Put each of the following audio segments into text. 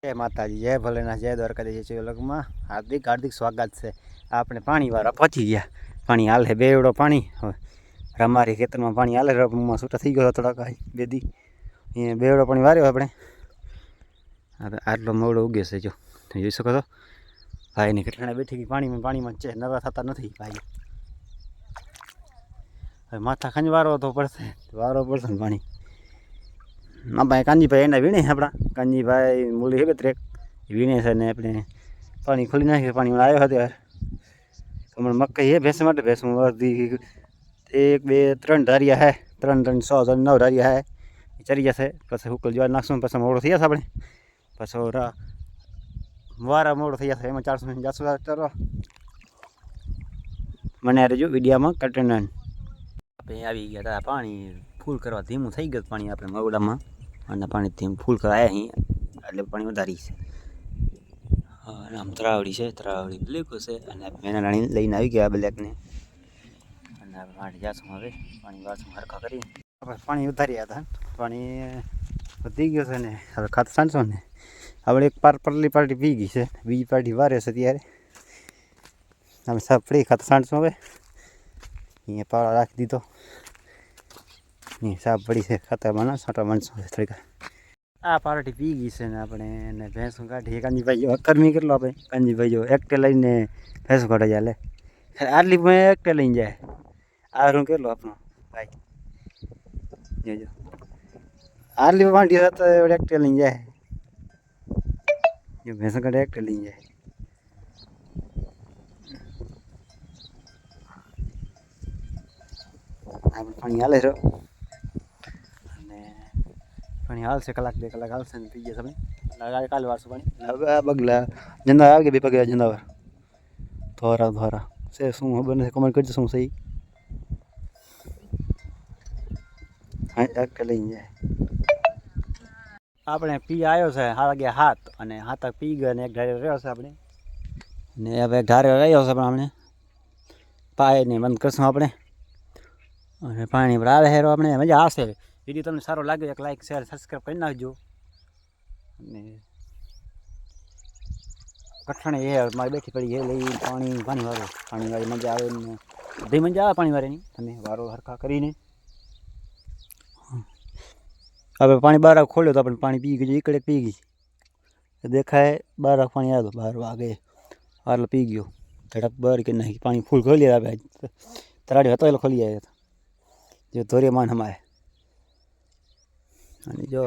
જય માતાજી, જય ભોલેનાથ, જય દ્વારકાધીશ વ્લોગમાં હાર્દિક હાર્દિક સ્વાગત છે। આપણે પાણીવાળા પહોંચી ગયા। પાણી હાલે બેવડો પાણી અમારી ખેતરમાં પાણી હાલે રમમાં છૂટા થઈ ગયો થોડાક બેદી અહીંયા બેવડો પાણી વાર્યો આપણે આટલો મોવડો ઉગે છે જો જોઈ શકો છો। ભાઈની કેટલા બેઠી ગઈ પાણીમાં છે નવા થતા નથી ભાઈ। હવે માથા ખંજવારો તો પડશે વારો પડશે ને પાણી ના ભાઈ કાનજીભાઈ એના વીણે આપણા કાનજીભાઈ મૂળી હે ત્રેક વીણે છે ને આપણે પાણી ખોલી નાખ્યું। પાણી આવ્યો હતો યાર હમણાં મકાઈ હે ભેંસ માટે ભેંસ અડધી 1 2 3 ધારિયા હે 3 3 6 9 ધારિયા હે ચરી જશે પછી હુકલ જવા નાખશું પછી મોડો થઈ જશે આપણે પછી વારા મોડો થઈ જશે એમાં 400 જાસો ચાલો મને રહેજો વિડીયામાં કન્ટિન્યુ। આપણે આવી ગયા હતા પાણી ફૂલ કરવા ધીમું થઈ ગયું પાણી આપણે મવડામાં અને પાણી ધીમું ફૂલ કરાયા અહીં એટલે પાણી વધારી છે। હા આમ તરાવડી છે તરાવડી બ્લેક છે અને મેના રાણી લઈને આવી ગયા બ્લેકને અને આપણે પાણી જાશું હવે પાણી વાસું હરખા કરી પાણી ઉતાર્યા હતા પાણી વધી ગયો છે ને હવે ખાત સાંચો ને આપણે એક પરલી પાર્ટી પી ગઈ છે બીજી પાર્ટી વારે છે ત્યારે અમે સાફ ફ્રી ખાત સાંચશું હવે અહીંયા પાળા રાખી દીધો સાફ પડી છે ખાતરમાં છાંટા માણસો થોડીક આ પાર્ટી પી ગઈ છે ને આપણે એને ભેંસું કાઢીએ કાનજીભાઈ જો કર્મી કેટલો આપણે કાનજીભાઈ જો એકટે લઈને ભેંસું કાઢે જાય લે આટલી પણ એકટે લઈને જાય આ રૂમ કેટલો આપણો ભાઈ જોજો આટલી વાંટી તો એકટે લઈને જાય જો ભેંસું કાઢે એકટે લઈને જાય આપણે પાણી હાલે છે પાણી હાલશે કલાક 2 કલાક હાલશે ને પી ગયા તમે કાલે વારશું પાણી હવે બગલા જંદા આવી ગયા 2 પગે જંદાવાર ધોરા છે શું ખબર નથી કમેન્ટ કરજો શું સહી હા એક લઈને જાય આપણે પી આવ્યો છે વાગ્યા 7 અને 7 પી ગયો ને એક ધારે રહ્યો છે આપણે ને હવે ધારે રહ્યો છે પણ આપણે પાય ને બંધ કરશું આપણે અને પાણી પર આવે હેરો આપણે મજા આવશે। વિડીયો તમને સારો લાગે એક લાઈક શેર સબસ્ક્રાઈબ કરી નાખજો અને કઠણે એ મારી બેઠી પડી એ લઈ પાણી વાળી મજા આવે ને બધી મજા આવે પાણી વાળીની તમે વારો હરખા કરીને હવે પાણી 12 ખોલ્યો તો આપણે પાણી પી ગયું એકડે પી ગઈ દેખાય 12 પાણી આવ્યું 12 વાગે આટલો પી ગયો ધડક બર કે નાખી પાણી ફૂલ ખોલી આવે તરાડી હતો એટલે ખોલી આવ્યા જો ધોરિયામાન હમાય અને જો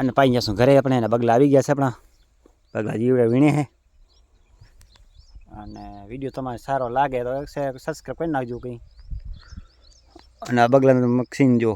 અને પાઈ જશું ઘરે આપણે એના બગલા આવી ગયા છે આપણા બગલા જીવડે વીણે છે અને વિડીયો તમારે સારો લાગે તો સબસ્ક્રાઈબ કરી નાખજો કંઈ અને આ બગલાને મક્ષીન જો